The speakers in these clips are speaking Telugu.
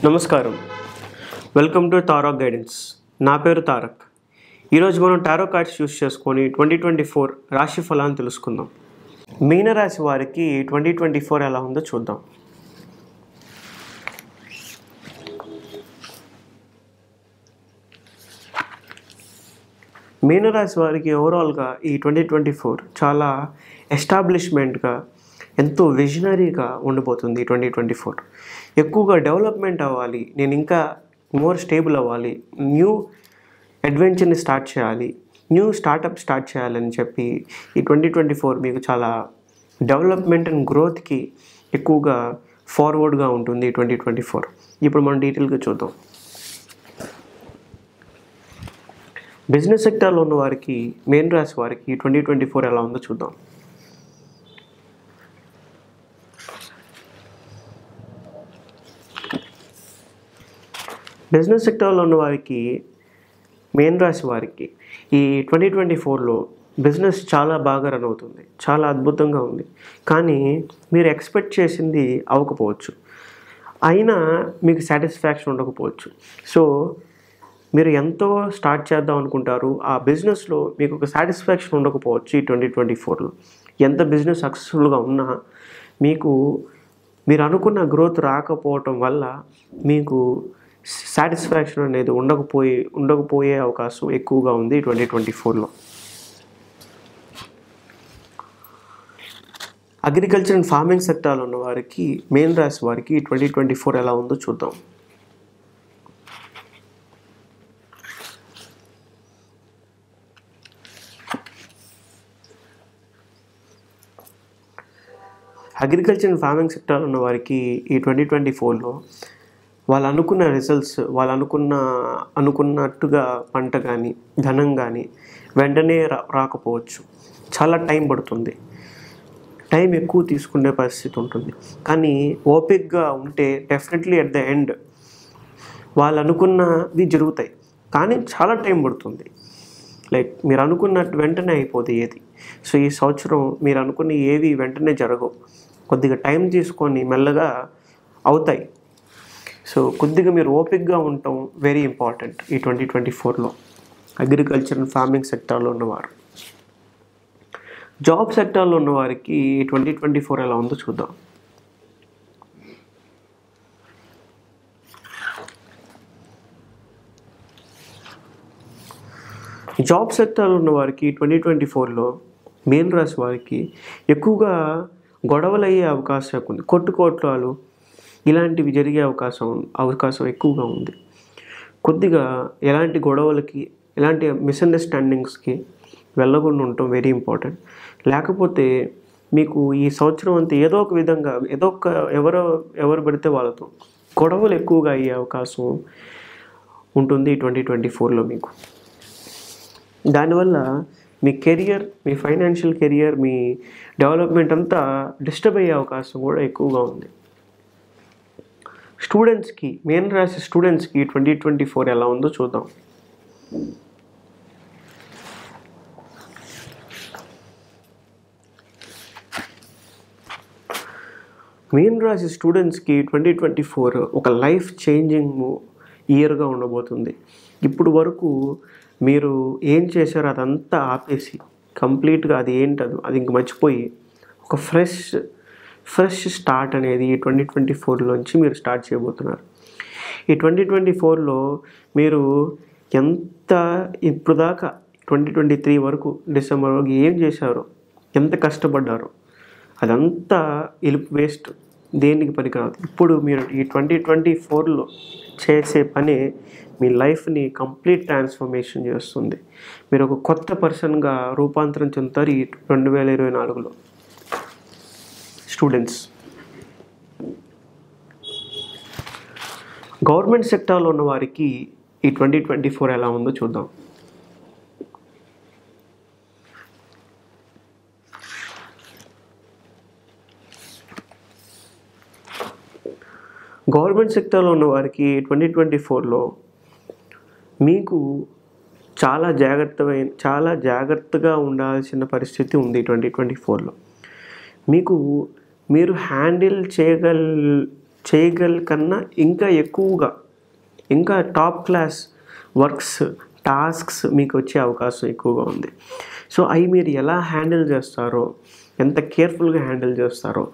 నమస్కారం. Welcome to Tarak guidance. నా పేరు తారక్. ఈరోజు మనం టారో కార్డ్స్ యూస్ చేసుకొని 2024 రాశి ఫలాన్ని తెలుసుకుందాం. మీనరాశి వారికి 2024 ఎలా ఉందో చూద్దాం. మీనరాశి వారికి ఓవరాల్గా ఈ 2024 చాలా ఎస్టాబ్లిష్మెంట్గా, ఎంతో విజనరీగా ఉండిపోతుంది. 2024 ఎక్కువగా డెవలప్మెంట్ అవ్వాలి, నేను ఇంకా మోర్ స్టేబుల్ అవ్వాలి, న్యూ అడ్వెంచర్ని స్టార్ట్ చేయాలి, న్యూ స్టార్టప్ స్టార్ట్ చేయాలని చెప్పి ఈ 2024 మీకు చాలా డెవలప్మెంట్ అండ్ గ్రోత్కి ఎక్కువగా ఫార్వర్డ్గా ఉంటుంది 2024. ఇప్పుడు మనం డీటెయిల్గా చూద్దాం. బిజినెస్ సెక్టార్లో ఉన్న వారికి, మీన రాశి వారికి 2024 ఎలా ఉందో చూద్దాం. బిజినెస్ సెక్టార్లో ఉన్న వారికి, మీన రాశి వారికి ఈ 2024లో బిజినెస్ చాలా బాగా రన్ అవుతుంది, చాలా అద్భుతంగా ఉంది. కానీ మీరు ఎక్స్పెక్ట్ చేసింది అవ్వకపోవచ్చు, అయినా మీకు సాటిస్ఫాక్షన్ ఉండకపోవచ్చు. సో మీరు ఎంతో స్టార్ట్ చేద్దాం అనుకుంటారు, ఆ బిజినెస్లో మీకు ఒక సాటిస్ఫాక్షన్ ఉండకపోవచ్చు. ఈ 2024లో ఎంత బిజినెస్ సక్సెస్ఫుల్గా ఉన్నా మీరు అనుకున్న గ్రోత్ రాకపోవటం వల్ల మీకు సాటిస్ఫాక్షన్ అనేది ఉండకపోయే అవకాశం ఎక్కువగా ఉంది 2024లో. అగ్రికల్చర్ అండ్ ఫార్మింగ్ సెక్టార్లో ఉన్న వారికి, మీన రాశి వారికి 2024 ఎలా ఉందో చూద్దాం. అగ్రికల్చర్ అండ్ ఫార్మింగ్ సెక్టార్లో ఉన్న వారికి ఈ 2024లో వాళ్ళు అనుకున్న రిజల్ట్స్, వాళ్ళు అనుకున్నట్టుగా పంట కానీ ధనం కానీ వెంటనే రాకపోవచ్చు. చాలా టైం పడుతుంది, టైం ఎక్కువ తీసుకునే పరిస్థితి ఉంటుంది. కానీ ఓపిక్గా ఉంటే డెఫినెట్లీ అట్ ద ఎండ్ వాళ్ళు అనుకున్నవి జరుగుతాయి. కానీ చాలా టైం పడుతుంది. లైక్ మీరు అనుకున్నట్టు వెంటనే అయిపోతుంది ఏది. సో ఈ సంవత్సరం మీరు అనుకున్న ఏవి వెంటనే జరగవు, కొద్దిగా టైం తీసుకొని మెల్లగా అవుతాయి. సో కొద్దిగా మీరు ఓపిక్గా ఉండటం వెరీ ఇంపార్టెంట్ ఈ 2024లో అగ్రికల్చర్ అండ్ ఫార్మింగ్ సెక్టార్లో ఉన్నవారు. జాబ్ సెక్టార్లో ఉన్నవారికి 2024 ఎలా ఉందో చూద్దాం. జాబ్ సెక్టార్లో ఉన్న వారికి 2024లో మీన రాశి వారికి ఎక్కువగా గొడవలు అయ్యే అవకాశం ఉంది. కొట్టుకోట్లాలు ఇలాంటివి జరిగే అవకాశం ఎక్కువగా ఉంది. కొద్దిగా ఎలాంటి గొడవలకి, ఎలాంటి మిస్అండర్స్టాండింగ్స్కి వెళ్ళకుండా ఉండటం వెరీ ఇంపార్టెంట్. లేకపోతే మీకు ఈ సంవత్సరం అంతా ఏదో ఒక విధంగా ఎవరు పడితే వాళ్ళతో గొడవలు ఎక్కువగా అయ్యే అవకాశం ఉంటుంది 2024లో మీకు. దానివల్ల మీ కెరియర్, మీ ఫైనాన్షియల్ కెరియర్, మీ డెవలప్మెంట్ అంతా డిస్టర్బ్ అయ్యే అవకాశం కూడా ఎక్కువగా ఉంది. స్టూడెంట్స్కి, మీన రాశి స్టూడెంట్స్కి 2024 ఎలా ఉందో చూద్దాం. మీన రాశి స్టూడెంట్స్కి 2024 ఒక లైఫ్ చేంజింగ్ ఇయర్గా ఉండబోతుంది. ఇప్పుడు వరకు మీరు ఏం చేశారో అదంతా ఆపేసి కంప్లీట్గా అది ఇంక మర్చిపోయి ఒక ఫ్రెష్ స్టార్ట్ అనేది ఈ 2024లోంచి మీరు స్టార్ట్ చేయబోతున్నారు. ఈ 2024లో మీరు ఇప్పుడు దాకా 2023 వరకు డిసెంబర్ వరకు ఏం చేశారో, ఎంత కష్టపడ్డారో అదంతా వేస్ట్, దేనికి పనికిరాదు. ఇప్పుడు మీరు ఈ 2024లో చేసే పని మీ లైఫ్ని కంప్లీట్ ట్రాన్స్ఫర్మేషన్ చేస్తుంది. మీరు ఒక కొత్త పర్సన్గా రూపాంతరం చెందుతారు ఈ 2024లో. స్టూడెంట్స్, గవర్నమెంట్ సెక్టార్లో ఉన్న వారికి ఈ 2024 ఎలా ఉందో చూద్దాం. గవర్నమెంట్ సెక్టార్లో ఉన్న వారికి 2024లో మీకు చాలా జాగ్రత్తగా ఉండాల్సిన పరిస్థితి ఉంది. 2024లో మీరు హ్యాండిల్ కన్నా ఇంకా ఎక్కువగా ఇంకా టాప్ క్లాస్ వర్క్స్ టాస్క్స్ మీకు వచ్చే అవకాశం ఎక్కువగా ఉంది. సో అవి మీరు ఎలా హ్యాండిల్ చేస్తారో, ఎంత కేర్ఫుల్గా హ్యాండిల్ చేస్తారో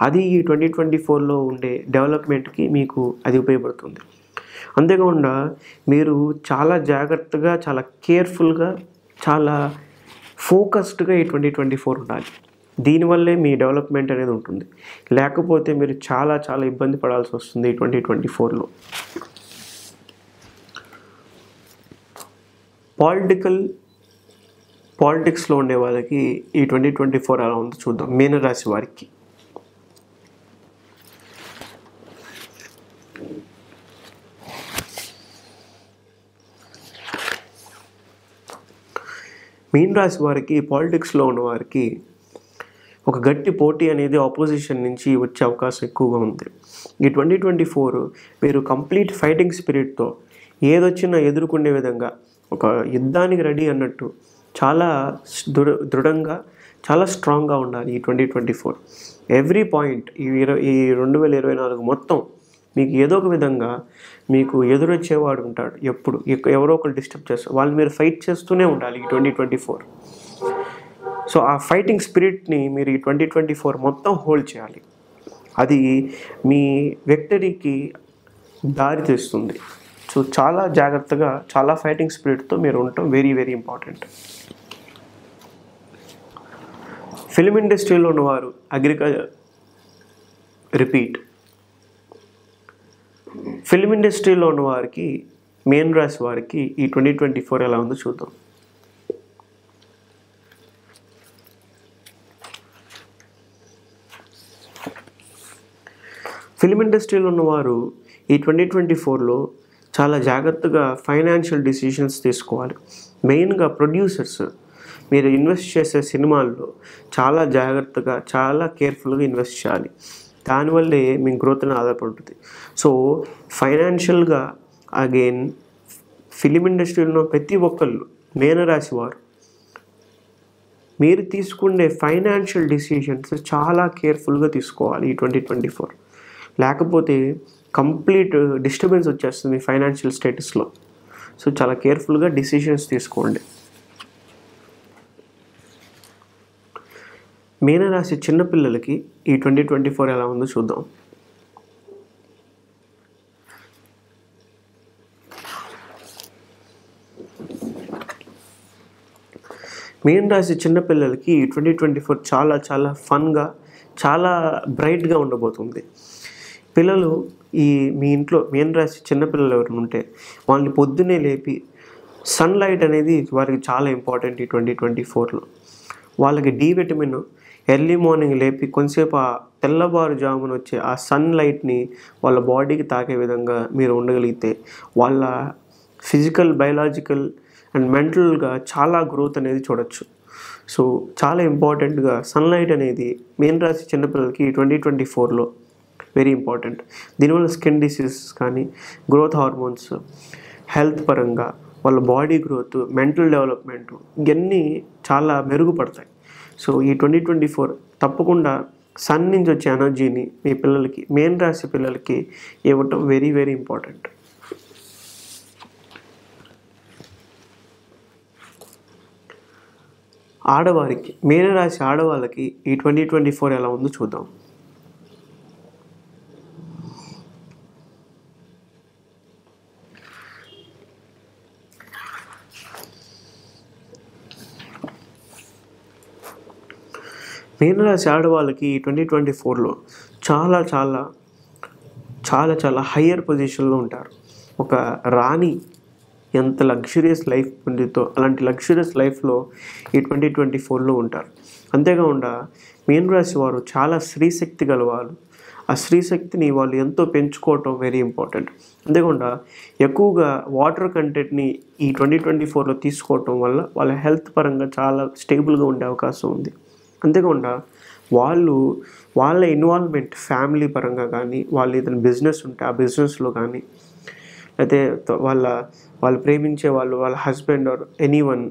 అది ఈ 2024లో ఉండే డెవలప్మెంట్కి మీకు అది ఉపయోగపడుతుంది. అంతేకాకుండా మీరు చాలా జాగ్రత్తగా, చాలా కేర్ఫుల్గా, చాలా ఫోకస్డ్గా ఈ 2024 ఉండాలి. దీనివల్లే మీ డెవలప్మెంట్ అనేది ఉంటుంది. లేకపోతే మీరు చాలా చాలా ఇబ్బంది పడాల్సి వస్తుంది ఈ 2024లో. పాలిటిక్స్లో ఉండే వాళ్ళకి ఈ 2024 ఎలా ఉందో చూద్దాం. మీనరాశి వారికి పాలిటిక్స్లో ఉన్న వారికి ఒక గట్టి పోటీ అనేది ఆపోజిషన్ నుంచి వచ్చే అవకాశం ఎక్కువగా ఉంది. ఈ 2024 మీరు కంప్లీట్ ఫైటింగ్ స్పిరిట్తో ఏదొచ్చినా ఎదుర్కొనే విధంగా ఒక యుద్ధానికి రెడీ అన్నట్టు చాలా దృఢంగా, చాలా స్ట్రాంగ్గా ఉండాలి ఈ 2024. ఎవ్రీ పాయింట్ ఈ 2024 మొత్తం మీకు ఏదో ఒక విధంగా మీకు ఎదురొచ్చేవాడు ఉంటాడు. ఎవరో ఒకరు డిస్టర్బ్ చేస్తారు. వాళ్ళు మీరు ఫైట్ చేస్తూనే ఉండాలి ఈ 2024. సో ఆ ఫైటింగ్ స్పిరిట్ని మీరు ఈ 2024 మొత్తం హోల్డ్ చేయాలి. అది మీ విక్టరీకి దారి తీస్తుంది. సో చాలా జాగ్రత్తగా, చాలా ఫైటింగ్ స్పిరిట్తో మీరు ఉండటం వెరీ వెరీ ఇంపార్టెంట్. ఫిలిం ఇండస్ట్రీలో ఉన్నవారు ఫిలిం ఇండస్ట్రీలో ఉన్న వారికి, మీన రాశి వారికి ఈ 2024 ఎలా ఉందో చూద్దాం. ఫిలిం ఇండస్ట్రీలో ఉన్నవారు ఈ 2024లో చాలా జాగ్రత్తగా ఫైనాన్షియల్ డిసిషన్స్ తీసుకోవాలి. మెయిన్గా ప్రొడ్యూసర్స్, మీరు ఇన్వెస్ట్ చేసే సినిమాల్లో చాలా జాగ్రత్తగా, చాలా కేర్ఫుల్గా ఇన్వెస్ట్ చేయాలి. దానివల్లే మీ గ్రోత్ అనేది ఆధారపడుతుంది. సో ఫైనాన్షియల్గా అగైన్ ఫిలిం ఇండస్ట్రీలో ప్రతి ఒక్కళ్ళు, మీనరాశి వారు, మీరు తీసుకునే ఫైనాన్షియల్ డిసిషన్స్ చాలా కేర్ఫుల్గా తీసుకోవాలి ఈ 2024. లేకపోతే కంప్లీట్ డిస్టర్బెన్స్ వచ్చేస్తుంది మీ ఫైనాన్షియల్ స్టేటస్లో. సో చాలా కేర్ఫుల్గా డిసిషన్స్ తీసుకోండి. మీనరాశి చిన్నపిల్లలకి ఈ 2024 ఎలా ఉందో చూద్దాం. మీనరాశి చిన్నపిల్లలకి ఈ 2024 చాలా చాలా ఫన్గా, చాలా బ్రైట్గా ఉండబోతుంది. పిల్లలు మీ ఇంట్లో మీనరాశి చిన్నపిల్లలు ఎవరైనా ఉంటే వాళ్ళని పొద్దున్నే లేపి, సన్లైట్ అనేది వారికి చాలా ఇంపార్టెంట్ ఈ 2024లో. వాళ్ళకి డి విటమిన్ ఎర్లీ మార్నింగ్ లేపి కొంతసేపు ఆ తెల్లవారుజామున వచ్చే ఆ సన్లైట్ని వాళ్ళ బాడీకి తాకే విధంగా మీరు ఉండగలిగితే వాళ్ళ ఫిజికల్, బయలాజికల్ అండ్ మెంటల్గా చాలా గ్రోత్ అనేది చూడొచ్చు. సో చాలా ఇంపార్టెంట్గా సన్లైట్ అనేది మీనరాశి చిన్నపిల్లలకి 2024లో వెరీ ఇంపార్టెంట్. దీనివల్ల స్కిన్ డిసీజెస్ కానీ, గ్రోత్ హార్మోన్స్, హెల్త్ పరంగా వాళ్ళ బాడీ గ్రోత్, మెంటల్ డెవలప్మెంట్ ఇవన్నీ చాలా మెరుగుపడతాయి. సో ఈ 2024 తప్పకుండా సన్ నుంచి వచ్చే ఎనర్జీని మీ పిల్లలకి, మీనరాశి పిల్లలకి ఇవ్వటం వెరీ వెరీ ఇంపార్టెంట్. ఆడవారికి, మీనరాశి ఆడవాళ్ళకి ఈ 2024 ఎలా ఉందో చూద్దాం. మీనరాశి ఆడవాళ్ళకి ఈ 2024లో చాలా చాలా చాలా చాలా హయ్యర్ పొజిషన్లో ఉంటారు. ఒక రాణి ఎంత లగ్జరియస్ లైఫ్ పొందుతో అలాంటి లగ్జరియస్ లైఫ్లో ఈ 2024లో ఉంటారు. అంతేకాకుండా మీనరాశి వారు చాలా స్త్రీశక్తి గలవారు. ఆ స్త్రీశక్తిని వాళ్ళు ఎంతో పెంచుకోవటం వెరీ ఇంపార్టెంట్. అంతేకాకుండా ఎక్కువగా వాటర్ కంటెంట్ని ఈ 2024లో తీసుకోవటం వల్ల వాళ్ళ హెల్త్ పరంగా చాలా స్టేబుల్గా ఉండే అవకాశం ఉంది. అంతేకాకుండా వాళ్ళ ఇన్వాల్వ్మెంట్ ఫ్యామిలీ పరంగా కానీ, వాళ్ళు ఏదైనా బిజినెస్ ఉంటే ఆ బిజినెస్లో కానీ, అయితే వాళ్ళు ప్రేమించే వాళ్ళ హస్బెండ్ ఆర్ ఎనీవన్,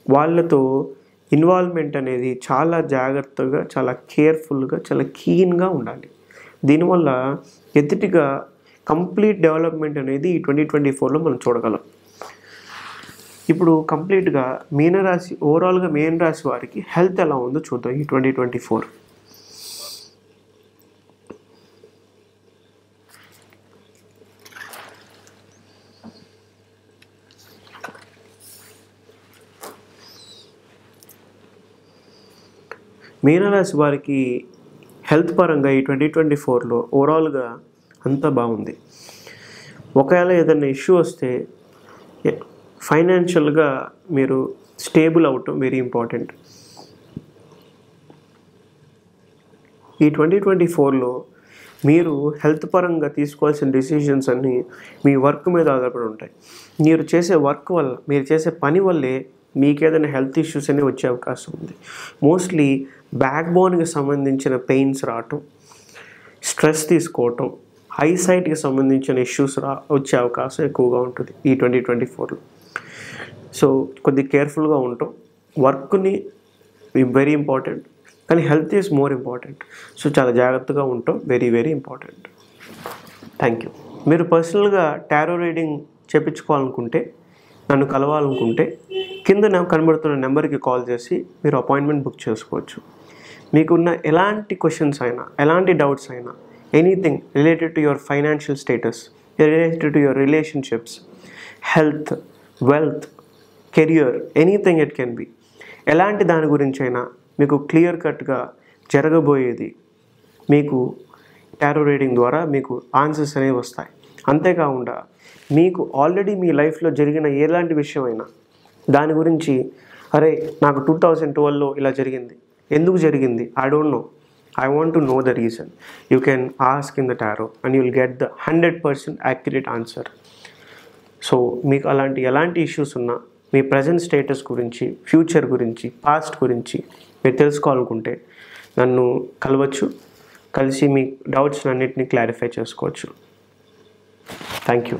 వాళ్ళతో ఇన్వాల్వ్మెంట్ అనేది చాలా జాగ్రత్తగా, చాలా కేర్ఫుల్గా, చాలా కీన్గా ఉండాలి. దీనివల్ల ఎథిక్గా కంప్లీట్ డెవలప్మెంట్ అనేది ఈ 2024లో మనం చూడగలం. ఇప్పుడు కంప్లీట్గా మీనరాశి, ఓవరాల్గా మీన రాశి వారికి హెల్త్ ఎలా ఉందో చూద్దాం ఈ 2024. మీనరాశి వారికి హెల్త్ పరంగా ఈ 2024లో ఓవరాల్గా అంతా బాగుంది. ఒకవేళ ఏదైనా ఇష్యూ వస్తే ఫైనాన్షియల్గా మీరు స్టేబుల్ అవటం వెరీ ఇంపార్టెంట్. ఈ 2024లో మీరు హెల్త్ పరంగా తీసుకోవాల్సిన డెసిషన్స్ అన్నీ మీ వర్క్ మీద ఆధారపడి ఉంటాయి. మీరు చేసే వర్క్ వల్ల, మీరు చేసే పని వల్లే మీకు ఏదైనా హెల్త్ ఇష్యూస్ అనేవి వచ్చే అవకాశం ఉంది. మోస్ట్లీ బ్యాక్ బోన్కి సంబంధించిన పెయిన్స్ రావటం, స్ట్రెస్ తీసుకోవటం, ఐసైట్కి సంబంధించిన ఇష్యూస్ వచ్చే అవకాశం ఎక్కువగా ఉంటుంది ఈ 2024లో. సో కొద్దిగా కేర్ఫుల్గా ఉంటాం. వర్క్ని వెరీ ఇంపార్టెంట్, కానీ health is more important. So చాలా జాగ్రత్తగా ఉంటాం, very very important. Thank you. మీరు పర్సనల్గా టారో రీడింగ్ చేయించుకోవాలనుకుంటే, నన్ను కలవాలనుకుంటే కింద కనబడుతున్న నెంబర్కి కాల్ చేసి మీరు అపాయింట్మెంట్ బుక్ చేసుకోవచ్చు. మీకున్న ఎలాంటి క్వశ్చన్స్ అయినా, ఎలాంటి డౌట్స్ అయినా, anything related to your financial status, related to your relationships, health, wealth, career, anything it can be, ఎలాంటి దాని గురించి అయినా మీకు క్లియర్ కట్గా జరగబోయేది మీకు టారో రీడింగ్ ద్వారా మీకు ఆన్సర్స్ అనేవి వస్తాయి. అంతేకాకుండా మీకు ఆల్రెడీ మీ లైఫ్లో జరిగిన ఎలాంటి విషయం అయినా దాని గురించి, అరే నాకు 2012లో ఇలా జరిగింది, ఎందుకు జరిగింది, I don't know, I want to know the reason, you can ask in the tarot and you will get the 100% accurate answer. So మీకు ఎలాంటి ఇష్యూస్ ఉన్నా, మీ ప్రజెంట్ స్టేటస్ గురించి, ఫ్యూచర్ గురించి, పాస్ట్ గురించి మీరు తెలుసుకోవాలనుకుంటే నన్ను కలవచ్చు. కలిసి మీ డౌట్స్ అన్నిటిని క్లారిఫై చేసుకోవచ్చు. Thank you.